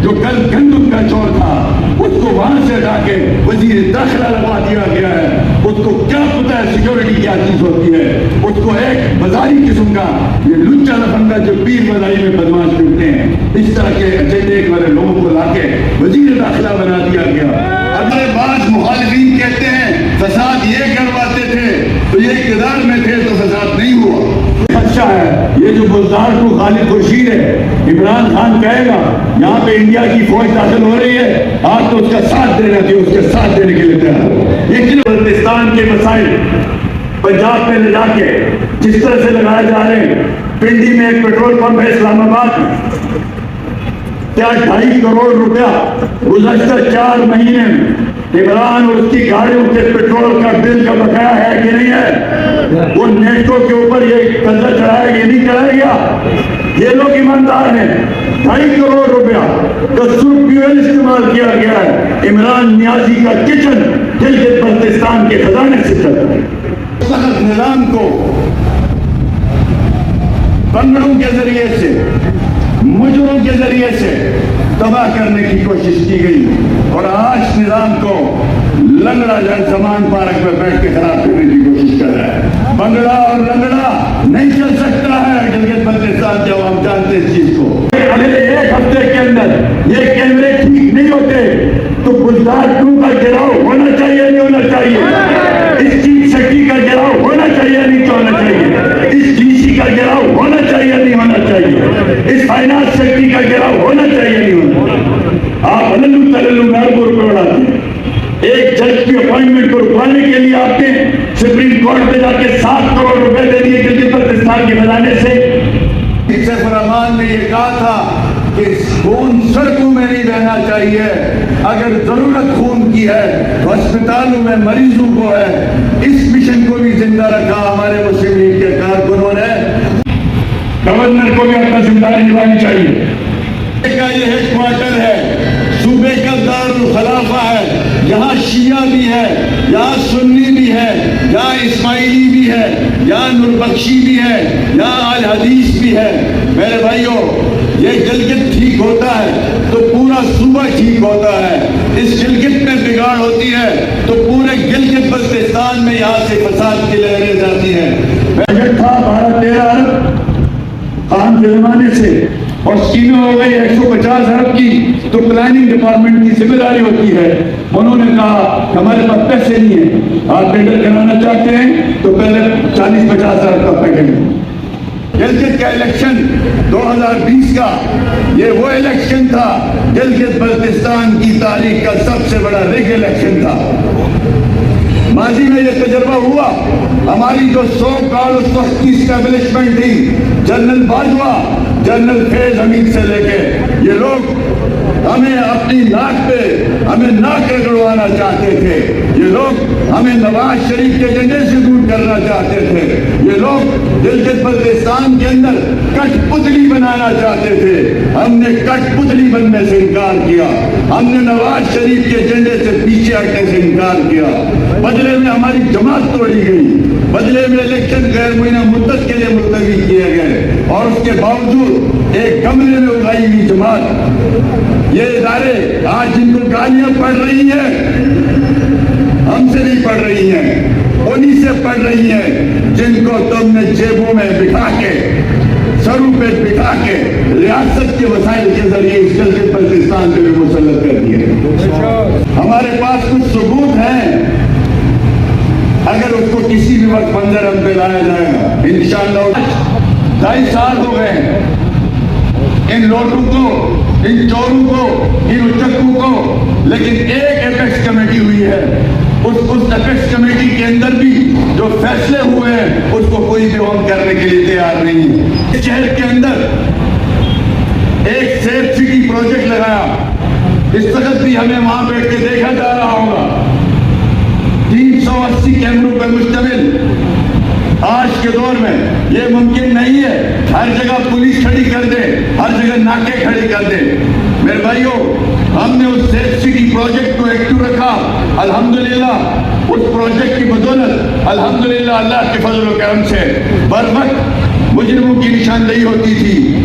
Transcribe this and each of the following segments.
جو کل گندم کا چور تھا اس کو وہاں سے ہٹا کے وزیر داخلہ لگوا دیا گیا ہے. اس کو کیا پتا ہے سیکورٹی کیا چیز ہوتی ہے. اس کو ایک بازاری قسم کا یہ لچا لفنگا جو پیر بازاری میں بدماش کرتے ہیں اس طرح کے ایجنڈے والے لوگوں کو لا کے وزیر داخلہ بنا دیا گیا. اگر بعض مخالفین کہتے ہیں فساد یہ کرواتے تھے تو یہ اقتدار میں تھے تو فساد نہیں ہوا. اچھا ہے یہ جو بزدار کو خالد خورشید ہے عمران خان کہے گا یہاں پہ انڈیا کی فوج داخل ہو رہی ہے آپ تو اس کا ساتھ دینا چاہیے. اس کے ساتھ دینے کے لیے تیار. یہ بلتستان کے مسائل پنجاب میں لے جا کے جس طرح سے لگائے جا رہے ہیں. پنڈی میں ایک پیٹرول پمپ ہے اسلام آباد میں کیا 2.5 کروڑ روپیہ گزشتہ 4 مہینے میں عمران اور اس کی گاڑیوں کے پیٹرول کا بل کا بقایا ہے کہ نہیں ہے. وہ نیٹو کے اوپر یہ قرضہ چڑھایا یہ نہیں چڑھایا گیا. یہ لوگ ایماندار ہیں. 2.5 کروڑ روپیہ کا فیول استعمال کیا گیا ہے. عمران نیازی کا کچن گلگت بلتستان کے خزانے سے چلتا ہے. سخت نظام کو بنگڑوں کے ذریعے سے مجرموں کے ذریعے سے تباہ کرنے کی کوشش کی گئی اور آج نظام کو لنگڑا زمان پارک میں بیٹھ کے خراب کرنے کی کوشش کر رہا ہے. بنگڑا اور لنگڑا نہیں چل سکتا ہے. گلگت بلتستان کے عوام جانتے اس چیز کو. اگلے 1 ہفتے کے اندر یہ کیمرے ٹھیک نہیں ہوتے تو گجرات 2 کا گراؤ ہونا چاہیے نہیں ہونا چاہیے. اس چیز شکتی کا گراؤ ہونا چاہیے نہیں ہونا چاہیے. اس ڈی سی کا گراؤ ہونا چاہیے نہیں ہونا چاہیے. اس فائنانس سیکٹری کا گراؤ ہونا چاہیے نہیں ہونا چاہیے. آپ اربوں روپے اڑاتے ہیں. ایک جج کی اپوائنٹمنٹ کو رکوانے کے لیے آپ نے سپریم کورٹ پہ جا کے 7 کروڑ روپے دے دیے گلگت بلتستان کے خزانے سے. سیف الرحمان نے یہ کہا تھا کہ خون سڑکوں میں نہیں بہنا چاہیے. اگر ضرورت خون کی ہے تو اسپتالوں میں مریضوں کو ہے. اس مشن کو بھی زندہ رکھا ہمارے مسلم لیگ کے کارکنوں نے. گورنر کو بھی اپنا ذمہ داری نبھانی چاہیے. یہ ہیڈ کوارٹر ہے صوبے کا دارالخلافہ ہے. یہاں شیعہ بھی ہے یہاں سنی بھی ہے یہاں اسماعیلی بھی ہے یہاں نوربخشی بھی ہے یہاں اہل حدیث بھی ہے. میرے بھائیوں یہ گلگت ٹھیک ہوتا ہے تو پورا صوبہ ٹھیک ہوتا ہے. اس گلگت میں بگاڑ ہوتی ہے تو پورے گلگت بلتستان میں یہاں سے فساد کی لہریں جاتی ہیں. بجٹ تھا 12-13 ارب خان کے زمانے سے اور اسکیمیں ہو گئی 150 ارب کی تو پلاننگ ڈپارٹمنٹ کی ذمہ داری ہوتی ہے. انہوں نے کہا ہمارے پاس پیسے نہیں ہیں. آپ ٹینڈر کرانا چاہتے ہیں تو پہلے 40-50 ارب کا پیکج. گلگت کا الیکشن 2020 کا یہ وہ الیکشن تھا گلگت بلتستان کی تاریخ کا سب سے بڑا ریگ الیکشن تھا. ماضی میں یہ تجربہ ہوا. ہماری جو 100 کال اس وقت کی اسٹیبلشمنٹ تھی جنرل باجوہ جنرل فیض حمید سے لے کے یہ لوگ ہمیں اپنی ناک پہ ہمیں ناک رگڑوانا چاہتے تھے. یہ لوگ ہمیں نواز شریف کے ایجنڈے سے دور کرنا چاہتے تھے. یہ لوگ گلگت بلتستان کے اندر کٹ پتلی بنانا چاہتے تھے. ہم نے کٹ پتلی بننے سے انکار کیا. ہم نے نواز شریف کے ایجنڈے سے پیچھے ہٹنے سے انکار کیا. بدلے میں ہماری جماعت توڑی گئی. بدلے میں الیکشن غیر مہینہ مدت کے لیے ملتوی کیے گئے اور اس کے باوجود ایک کمرے میں اٹھائی ہوئی جماعت یہ ادارے آج جن کو گالیاں پڑ رہی ہیں ہم سے نہیں پڑھ رہی ہیں انہی سے پڑھ رہی ہیں جن کو تم نے جیبوں میں بٹھا کے سروں پہ بٹھا کے ریاست کے وسائل کے ذریعے اس گلگت بلتستان پہ بھی مسلط کر دیے. ہمارے پاس کچھ ثبوت ہیں. اگر اس کو کسی بھی وقت منظر ہم پہ لایا جائے گا انشاءاللہ. 2.5 سال ہو گئے ان لوٹوں کو ان چوروں کو ان اچکوں کو لیکن ایک ایپیکس کمیٹی ہوئی ہے. اس ایپیکس کمیٹی کے اندر بھی جو فیصلے ہوئے ہیں اس کو کوئی بھی عمل کرنے کے لیے تیار نہیں. اس شہر کے اندر ایک سیف سٹی پروجیکٹ لگایا. اس وقت بھی ہمیں وہاں بیٹھ کے دیکھا جا رہا ہوگا 380 کیمروں پر مشتمل. آج کے دور میں یہ ممکن نہیں ہے ہر جگہ پولیس کھڑی کر دے ہر جگہ ناکے کھڑی کر دے. میرے بھائیوں ہم نے اس سیف سٹی پروجیکٹ کو ایکٹیو رکھا. الحمدللہ اس پروجیکٹ کی بدولت الحمدللہ اللہ کے فضل و کرم سے بر وقت مجرموں کی نشاندہی ہوتی تھی.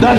10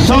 100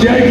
CID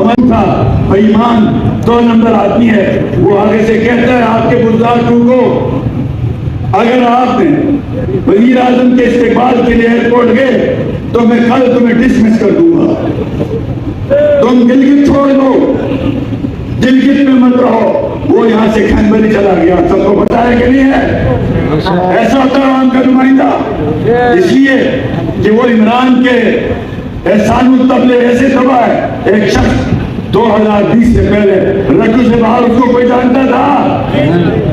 ہمارا تھا بےایمان 2 نمبر آدمی ہے، وہ آگے سے کہتا ہے آپ کے بزدار کو اگر آپ نے وزیر اعظم کے استقبال کے لیے ایئرپورٹ گئے تو میں کل تمہیں ڈسمس کر دوں گا، تم گلگت چھوڑ دو، گلگت میں مت رہو۔ وہ یہاں سے کھنبلی چلا گیا، سب کو پتا ہے کہ نہیں ہے؟ ایسا ہوتا ہے عوام کا نمائندہ، اس لیے کہ وہ عمران کے احسان الطبلے ایسے دبا ہے۔ ایک شخص 2020 سے پہلے رجو سے باہر اس کو کوئی جانتا تھا؟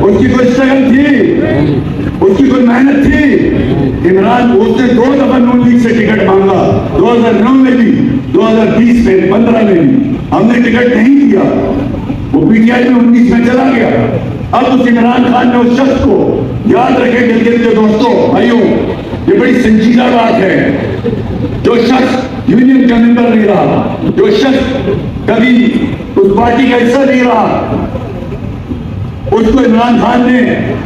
اس کی کوئی اسٹرگل تھی؟ اس کی کوئی محنت تھی؟ عمران اس نے 2 دفعہ نون لیگ سے ٹکٹ مانگا، 2009 میں بھی، 2020 میں، 15 میں بھی، ہم نے ٹکٹ نہیں دیا، وہ پی ٹی آئی میں 19 میں چلا گیا۔ اب اس عمران خان نے اس شخص کو یاد رکھے گلگت کے دوستوں بھائیوں، یہ بڑی سنجیدہ بات ہے، جو شخص یونین کا ممبر نہیں رہا، جو شخص کبھی اس پارٹی کا حصہ نہیں رہا، اس کو عمران خان نے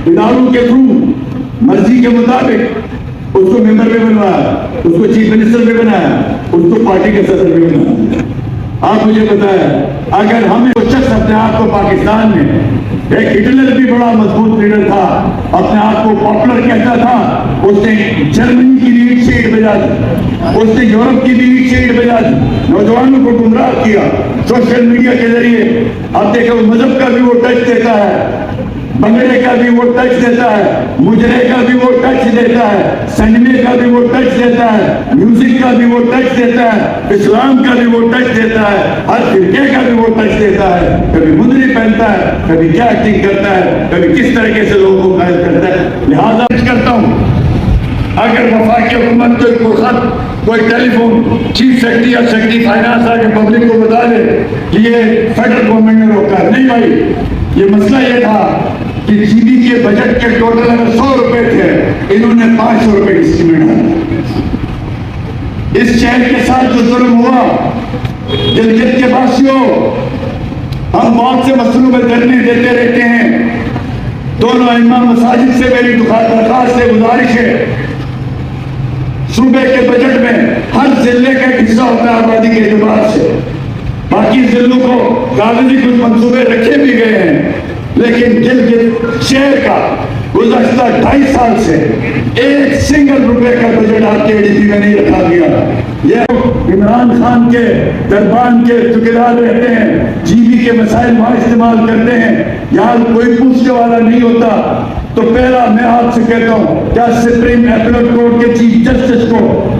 اداروں کے تھرو مرضی کے مطابق اس کو ممبر بھی بنوایا، اس کو چیف منسٹر بھی بنایا، اس کو پارٹی کا صدر بھی بنایا۔ آپ مجھے بتائیں، اگر ہمیں وہ شخص اپنے آپ کو پاکستان میں ایک ہٹلر بھی بڑا مضبوط لیڈر تھا، اپنے آپ کو پاپولر کہتا تھا، اس نے جرمنی کی لیڈ شیٹ بجا دی، اس نے یورپ کی لیڈ شیٹ بجا دی، نوجوانوں کو گمراہ کیا سوشل میڈیا کے ذریعے۔ اب دیکھو مذہب کا بھی وہ ٹچ دیتا ہے، بنگلے کا بھی وہ ٹچ دیتا ہے، مجرے کا بھی وہ ٹچ دیتا ہے، سنیما کا بھی وہ ٹچ دیتا ہے، میوزک کا بھی وہ ٹچ دیتا ہے، اسلام کا بھی وہ ٹچ دیتا ہے، ہر فرقے کا بھی وہ ٹچ دیتا ہے۔ کبھی مندری پہنتا ہے، کبھی کیا ایکٹنگ کرتا ہے، کبھی کس طریقے سے لوگوں کو قائد کرتا ہے۔ لہٰذا کرتا ہوں، اگر وفاقی حکومت کو خط کوئی ٹیلی فون چیف سیکرٹری یا سیکرٹری فائنانس آ کے پبلک کو بتا دے کہ یہ فیڈرل گورنمنٹ نے روکا ہے، نہیں بھائی، یہ مسئلہ یہ تھا کہ جی بی کے بجٹ کے ٹوٹل اگر 100 روپے تھے، انہوں نے 500 روپے کی اسٹیمیٹ ڈالا۔ اس شہر کے ساتھ جو ظلم ہوا، گلگت کے باسیوں، ہم بہت سے مسئلوں میں دھرنے دیتے رہتے ہیں۔ دونوں امام مساجد سے میری درخواست سے گزارش ہے، صوبے کے بجٹ میں ہر ضلع کا ایک حصہ ہوتا ہے آبادی کے اعتبار سے، باقی ضلعوں کو کاغذی کچھ منصوبے رکھے بھی گئے ہیں، لیکن گلگت شہر کا گزشتہ 2.5 سال سے ایک سنگل روپے کا بجٹ آپ کے ADP میں نہیں رکھا گیا۔ یہ عمران خان کے دربان کے ٹھکیدار رہتے ہیں، جی بی کے مسائل وہاں استعمال کرتے ہیں، یہاں کوئی پوچھنے والا نہیں ہوتا۔ تو پہلا میں آپ سے کہتا ہوں، کیا سپریم اپیلیٹ کورٹ کے چیف جسٹس کو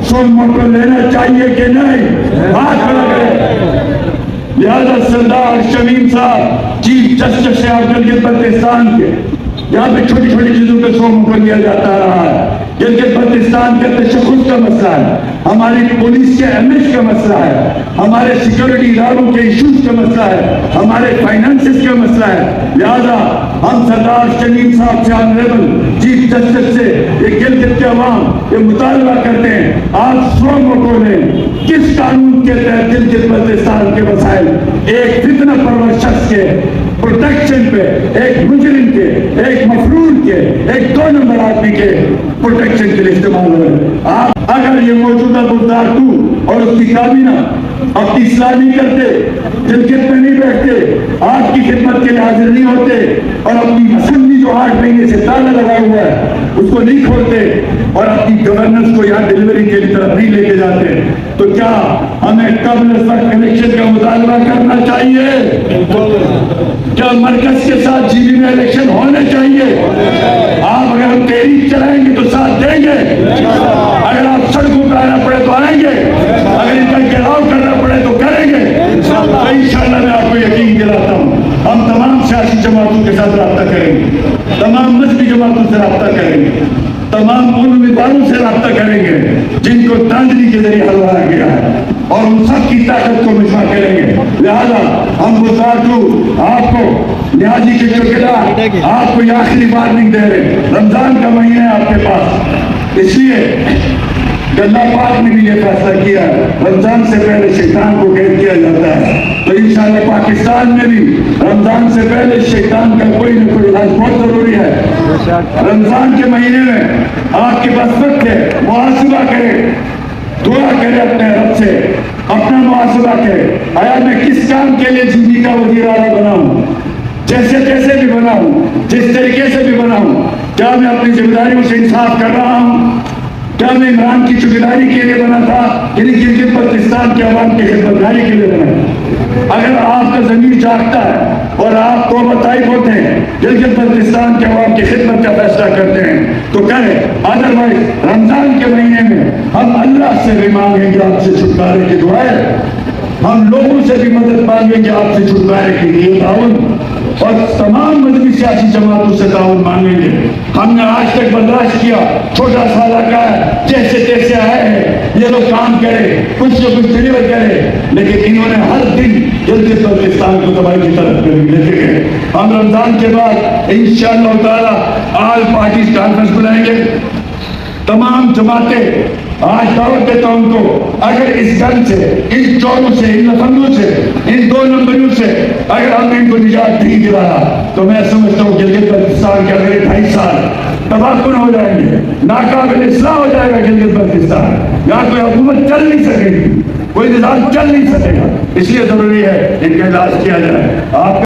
سو موٹو لینا چاہیے کہ نہیں؟ ہاتھ کھڑا کریں۔ لہذا سردار شمیم صاحب چیف جسٹس سے گلگت بلتستان کے، یہاں پہ چھوٹی چھوٹی چیزوں پہ سو موٹو لیا جاتا رہا ہے۔ گلگت بلتستان کے تشخص کا مسئلہ ہے، ہماری پولیس کے امیج کا مسئلہ ہے، ہمارے سیکورٹی اداروں کے ایشوز کا مسئلہ ہے، ہمارے فائنانسز کا مسئلہ ہے۔ لہذا ہم سردار شمیم صاحب سے، آنریبل چیف جسٹس سے، یہ گلگت کے عوام یہ مطالبہ کرتے ہیں، آپ سو موٹو لیں، کس قانون کے تحت گلگت بلتستان کے مسائل ایک فتنہ پرور شخص کے پروٹیکشن پہ، ایک مجرم کے، ایک مفرور کے، ایک 2 نمبر آدمی کے پروٹیکشن کے لیے استعمال ہو رہے ہیں۔ آپ اگر یہ موجودہ بزدار اور اس کی کابینہ اپنی اصلاح نہیں کرتے، گلگت میں نہیں بیٹھتے، آپ کی خدمت کے لیے حاضر نہیں ہوتے، اور اپنی اسمبلی جو 8 مہینے سے تالا لگا ہوا ہے اس کو نہیں کھولتے، اور اپنی گورننس کو یہاں ڈیلیوری کے طرف نہیں لے کے جاتے، تو کیا ہمیں قبل از وقت الیکشن کا مطالبہ کرنا چاہیے؟ کیا مرکز کے ساتھ جی بی میں الیکشن ہونے چاہیے؟ آپ اگر ہم تحریک چلائیں گے تو ساتھ دیں گے، اگر آپ سڑکوں پہ آنا پڑے تو آئیں گے، اگر ان کا گھیراؤ کرنا پڑے تو کریں گے۔ انشاءاللہ میں آپ کو یقین دلاتا ہوں، ہم تمام سیاسی جماعتوں کے ساتھ رابطہ کریں گے، تمام مذہبی جماعتوں سے رابطہ کریں گے، تمام امیدواروں سے رابطہ کریں گے جن کو دھاندلی کے ذریعے ہروایا گیا ہے، اور ان سب کی طاقت کو مجمع کریں گے۔ لہذا ہم بزرگوں آپ کو نیازی کے چوکیدار آپ کو یہ آخری وارننگ دے رہے ہیں، رمضان کا مہینہ ہے آپ کے پاس، اس لیے اللہ پاک نے بھی یہ فیصلہ کیا ہے، رمضان سے پہلے شیطان کو قید کیا جاتا ہے، تو انشاءاللہ پاکستان میں بھی رمضان سے پہلے شیطان کا کوئی نہ کوئی علاج بہت ضروری ہے۔ رمضان کے مہینے میں آپ کے پاس وقت ہے، محاسبہ کریں، دعا کرے اپنے رب سے، اپنا محاسبہ کرے، آیا میں کس کام کے لیے جی کا وزیر اعلیٰ بنا ہوں، جیسے کیسے بھی بنا ہوں، جس طریقے سے بھی بنا ہوں، کیا میں اپنی ذمہ داریوں سے انصاف کر رہا ہوں؟ کیا میں عمران کی چوکیداری کے لیے بنا تھا یعنی گلگت بلتستان کے عوام کی خدمت گاری کے لیے بنا؟ اگر آپ کا ضمیر جاگتا ہے اور آپ کو بتائی ہوتے ہیں گلگت بلتستان کے عوام کی خدمت کا فیصلہ کرتے ہیں تو کریں، ادروائز رمضان کے مہینے میں ہم اللہ سے بھی مانگیں گے آپ سے چھٹکارے کی دعائیں، ہم لوگوں سے بھی مدد مانگیں گے آپ سے چھٹکارے کے لیے تعاون، اور تمام مذہبی سیاسی جماعتوں سے تعاون مانگیں گے۔ ہم نے آج تک برداشت کیا، چھوٹا سا علاقہ ہے، جیسے تیسے آئے ہیں، یہ لوگ کام کرے، کچھ نہ کچھ ڈلیور کرے، لیکن انہوں نے ہر دن گلگت بلتستان کو تباہی کی طرف لے کے گئے۔ ہم رمضان کے بعد انشاءاللہ تعالی آل پارٹیز کانفرنس بلائیں گے، تمام جماعتیں، آج دعوت دیتا ہوں ان کو، اگر اس گن سے، ان چوروں سے، ان لفندوں سے، ان 2 نمبریوں سے اگر ہم نے ان کو نجات نہیں دلایا تو میں سمجھتا ہوں گلگت بلتستان کے اگلے 2.5 سال تباہ کن ہو جائیں گے، ناقابل اصلاح ہو جائے گا گلگت بلتستان، یہاں کوئی حکومت چل نہیں سکے گی، کوئی نظام چل نہیں سکے گا، اس لیے ضروری ہے ان کا علاج کیا جائے۔ آپ